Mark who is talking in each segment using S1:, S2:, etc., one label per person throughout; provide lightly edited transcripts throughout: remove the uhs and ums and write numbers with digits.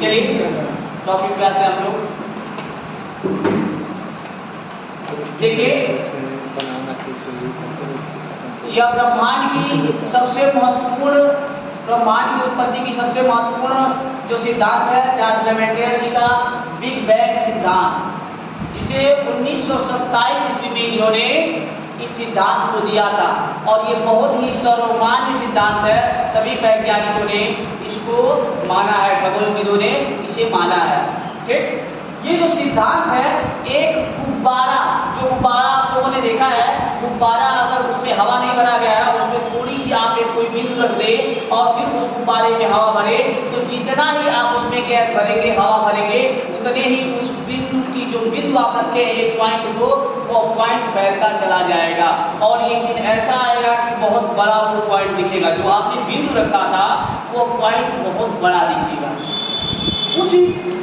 S1: चलिए टॉपिक पे आते हैं हम लोग। देखिए, यह ब्रह्मांड की सबसे महत्वपूर्ण, ब्रह्मांड की उत्पत्ति की सबसे महत्वपूर्ण जो सिद्धांत है जॉर्ज लेमेटियर जी का बिग बैंग सिद्धांत, जिसे 1927 ईस्वी में इन्होंने इस सिद्धांत को दिया था। और ये बहुत ही सर्वमान्य सिद्धांत है, सभी वैज्ञानिकों ने इसको माना है, खगोलविदों ने इसे माना है। ठीक, ये जो सिद्धांत है, एक गुब्बारा, जो गुब्बारा आप लोगों ने देखा है, गुब्बारा अगर उसमें हवा नहीं भरा गया है, उसमें थोड़ी सी आप एक कोई बिंदु रख दे और फिर उस गुब्बारे में हवा भरे, तो जितना ही आप उसमें गैस भरेंगे, हवा भरेंगे, उतने ही उस बिंदु की जो बिंदु आप रखे एक पॉइंट को, वो पॉइंट फैलता चला जाएगा। और एक दिन ऐसा आएगा कि बहुत बड़ा वो पॉइंट दिखेगा, जो आपने बिंदु रखा था वो पॉइंट बहुत बड़ा दिखेगा। उसी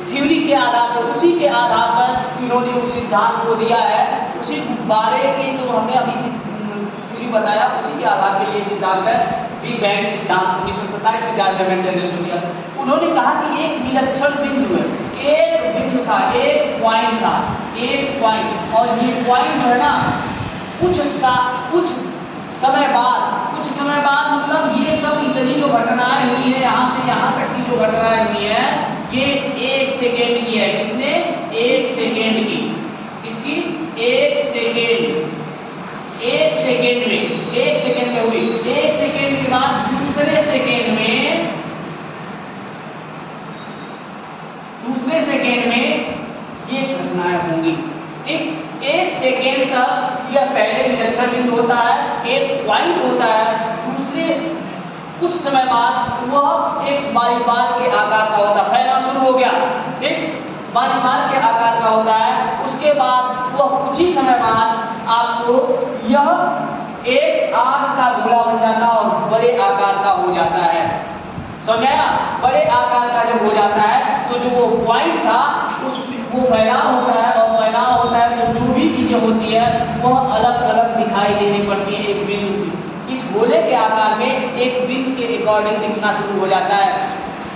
S1: थ्योरी के आधार पर, उसी के आधार पर इन्होंने उस सिद्धांत को दिया है। उसी गुब्बारे के जो हमने अभी थ्योरी बताया, उसी के आधार पर ये सिद्धांत है बिग बैंग सिद्धांत 1927 में जॉर्ज लेमेटियर ने जो दिया। उन्होंने कहा कि एक विलक्षण बिंदु है, एक बिंदु था, एक पॉइंट था, एक पॉइंट, और ये पॉइंट जो है ना, कुछ समय बाद मतलब ये सब इतनी जो घटनाएं हुई है, यहाँ से यहाँ तक की जो घटनाएं हुई है, ये 1 सेकेंड की है। कितने? 1 सेकेंड की। इसकी 1 सेकेंड, 1 सेकेंड में, 1 सेकेंड में हुई। 1 सेकेंड के बाद दूसरे सेकेंड में ये घटनाएं होंगी। ठीक, 1 सेकेंड तक यह पहले विलक्षण बिंदु होता है, एक पॉइंट होता है, दूसरे कुछ समय बाद वह एक बारीबाल के आकार का होता है, फैलना शुरू हो गया। ठीक, बारीबाल के आकार का होता है। उसके बाद वह कुछ ही समय बाद आपको यह एक आग का गोला बन जाता है और बड़े आकार का हो जाता है। समझाया? बड़े आकार का जब हो जाता है तो जो वो पॉइंट था वो फैलाव होता है, और फैलाव होता है तो जो भी चीजें होती है वह अलग अलग दिखाई देने पड़ती है एक बिंदु की। इस गोले के आकार में एक बिंदु के अकॉर्डिंग दिखना शुरू हो जाता है,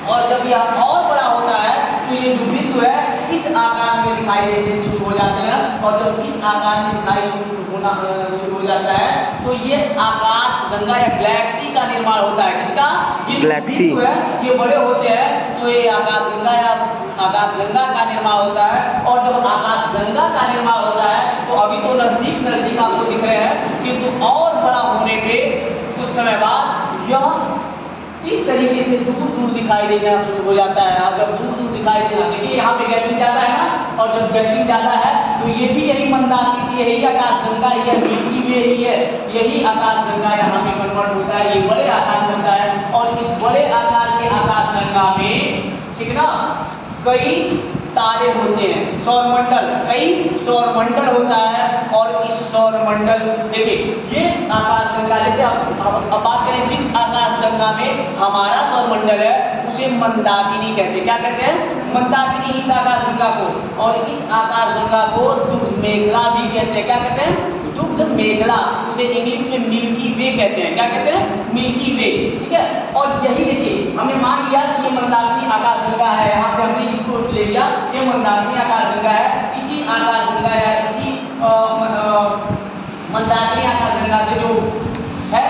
S1: और जब यह और बड़ा होता है तो ये जो बिंदु है इस आकार में दिखाई देने शुरू हो जाते हैं। और जब इस आकार में दिखाई होना शुरू हो जाता है तो ये आकाश गंगा या गैलेक्सी का निर्माण होता है। किसका?
S2: गैलेक्सी
S1: है, ये बड़े होते हैं तो ये आकाश गंगा या आकाश गंगा का निर्माण होता है। और जब आकाश गंगा का निर्माण होता है तो अभी तो नजदीक आपको दिख रहे हैं, किंतु और बड़ा होने पे कुछ समय बाद यह इस तरीके से दूर दूर दिखाई देना शुरू हो जाता है। और जब दूर दूर दिखाई देना, देखिए यहाँ पे गैपिंग ज़्यादा है ना, और जब गैपिंग ज़्यादा है तो ये भी यही मंदाकिनी, यही आकाश गंगा, यह मिल्की वे ही है, यही आकाश गंगा यहाँ पे कन्वर्ट होता है, ये बड़े आकार में होता है। और इस बड़े आकार के आकाश गंगा में, ठीक ना, कई तारे होते हैं, सौरमंडल, कई सौरमंडल होता है। और इस सौरमंडल, देखिए ये आकाश गंगा, जैसे अब बात करें जिस आकाश गंगा में हमारा सौरमंडल है उसे मंदाकिनी कहते हैं। क्या कहते हैं? मंदाकिनी, इस आकाश गंगा को। और इस आकाश गंगा को दुग्ध मेखला भी कहते हैं। क्या कहते हैं? दुग्ध मेखला। उसे इंग्लिश में मिल्की वे कहते हैं। क्या कहते हैं? मिल्की वे। ठीक है, और यही देखिए हमने मान लिया कि ये मंदाकिनी आकाश गंगा है, यहाँ से हमने इसको ले लिया, ये मंदाकिनी आकाश गंगा है। इसी आकाश गंगा या इसी मंदाकिनी आकाश गंगा से जो है,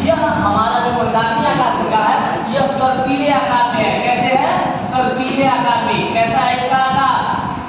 S1: यह हमारा जो मंदाकिनी आकाश गंगा है, यह सर्पीले आकार में है। कैसे है? सर्पीले आकार में। कैसा है इसका आकार?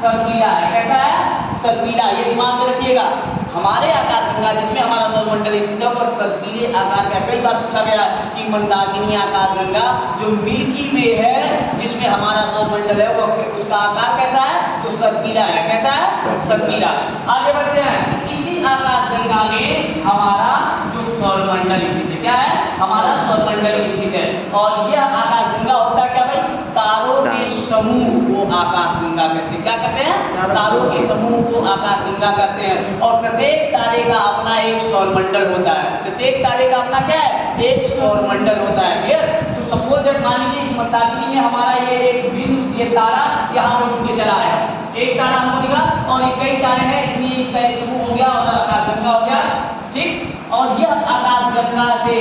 S1: सर्पीला है। कैसा है? सर्पीला। ये दिमाग में रखिएगा, हमारे आकाश गंगा जिसमें हमारा सौरमंडल स्थित है वह सर्पीले आकार का। कई बार पूछा गया कि मंदाकिनी आकाश गंगा जो मिल्की वे है जिसमें हमारा सौरमंडल है, वो उसका आकार कैसा है? तो सर्पीला है। कैसा है? सर्पीला। आगे बढ़ते हैं, इसी आकाश गंगा में हमारा जो सौरमंडल स्थित है, क्या है? हमारा सौरमंडल स्थित है। और यह आकाश गंगा होता है क्या भाई? तारों के समूह को आकाश गंगा कहते हैं। क्या कहते हैं? तारों के समूह को आकाश गंगा कहते हैं। और प्रत्येक तारे का अपना एक सौरमंडल होता है। प्रत्येक तारे का अपना क्या है? एक सौरमंडल होता है। क्लियर? तो सपोज दैट मान लीजिए इस मंदाकिनी में हमारा ये एक बिंदु, ये तारा यहाँ पे उठ के चला है, एक तारा हमको दिखा, और कई तारे हैं, इसलिए इसका एक समूह हो गया और आकाश गंगा हो गया। ठीक। और यह आकाशगंगा से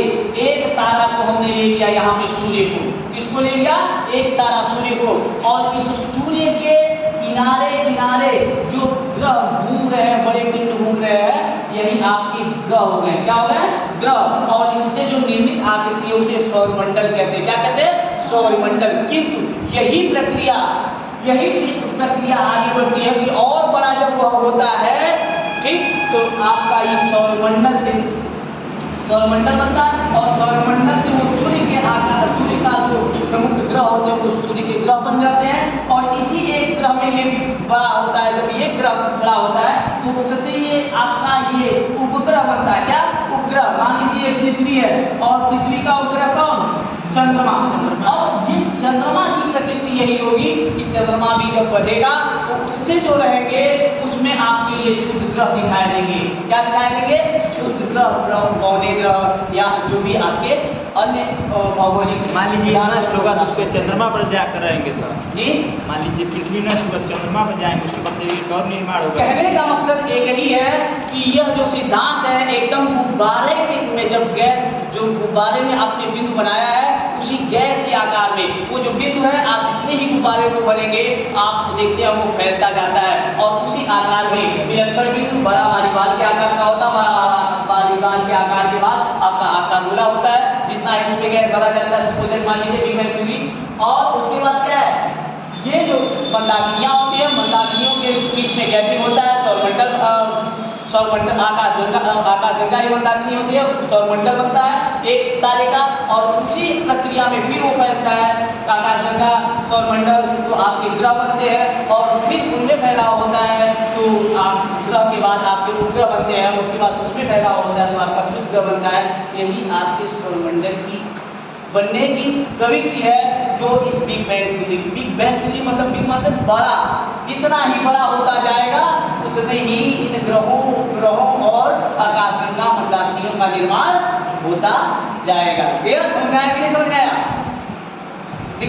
S1: एक तारा को हमने ले लिया यहाँ पे सूर्य को, किसको ले लिया, एक तारा सूर्य को, और इस सूर्य के किनारे किनारे जो ग्रह घूम रहे हैं, बड़े पिंड घूम रहे हैं, यही आपके ग्रह हो गए, क्या हो गए, ग्रह। और इससे जो निर्मित आकृति है उसे सौरमंडल कहते हैं, क्या कहते हैं, सौरमंडल। किंतु यही प्रक्रिया आगे बढ़ती है कि और बड़ा जब वह होता है, ठीक, तो आपका ये सौरमंडल बनता है, और सौरमंडल से वो सूर्य के आकार, सूर्य का जो प्रमुख ग्रह होते हैं वो सूर्य के ग्रह बन जाते हैं। और इसी एक ग्रह में ये बड़ा होता है, जब ये ग्रह बड़ा होता है तो उससे ये आपका ये उपग्रह बनता है, क्या, उपग्रह। मान लीजिए पृथ्वी है और पृथ्वी का उपग्रह कौन, चंद्रमा। और ये चंद्रमा की प्रकृति यही होगी कि चंद्रमा भी जब बढ़ेगा तो उससे जो रहेंगे उसमें आपके लिए क्षुद्र ग्रह दिखाई देंगे, क्या दिखाई देंगे, क्षुद्र ग्रह, पौधे ग्रह, या जो भी आपके अन्य भौगोलिक।
S2: मान लीजिए नष्ट होगा तो उस पर चंद्रमा पर जाकर रहेंगे तो
S1: जी,
S2: मान लीजिए पृथ्वी नष्ट होगा चंद्रमा पर जाएंगे, उसके बाद से एक और निर्माण होगा।
S1: कहने का मकसद एक ही है कि यह जो सिद्धांत है एकदम गुब्बारे में, जब गैस जो गुब्बारे में आपने बिंदु बनाया है उसी गैस के आकार में वो जो बिंदु है, आप जितने ही गुब्बारे को भरेंगे आप देखते हैं वो फैलता जाता है, और उसी आकार में विलक्षण बिंदु बड़ा वालीबाल के आकार का होता है, वालीबाल के आकार के बाद आपका आकार गोला होता है, जितना ही उसमें गैस भरा जाता है उसको मान लीजिए बिग बैंग थ्योरी। और उसके बाद क्या है, ये जो मंदाकिनियाँ होती है, मंदाकिनियों के बीच में गैपिंग होता है, सौरमंडल आकाशगंगा ही मंदाकिनी होती है, सौरमंडल बनता है एक तारे का, और उसी प्रक्रिया में फिर वो फैलता है आकाशगंगा, सौरमंडल, तो आपके ग्रह बनते हैं, और फिर उनमें फैलाव होता है तो आप ग्रह के बाद आपके उपग्रह बनते हैं, उसके बाद उसमें फैलाव होता है तो आपका क्षुद्र ग्रह बनता है। यही आपके सौरमंडल की बनने की प्रवृत्ति है, जो इस बिग बैंग थ्योरी की। बिग बैंग थ्योरी मतलब बिग मतलब बड़ा, जितना ही बड़ा होता जाएगा उतने ही इन ग्रहों और आकाशगंगा मंदाकिनियों का निर्माण होता जाएगा। क्लियर, समझ में आया कि नहीं समझ में आया?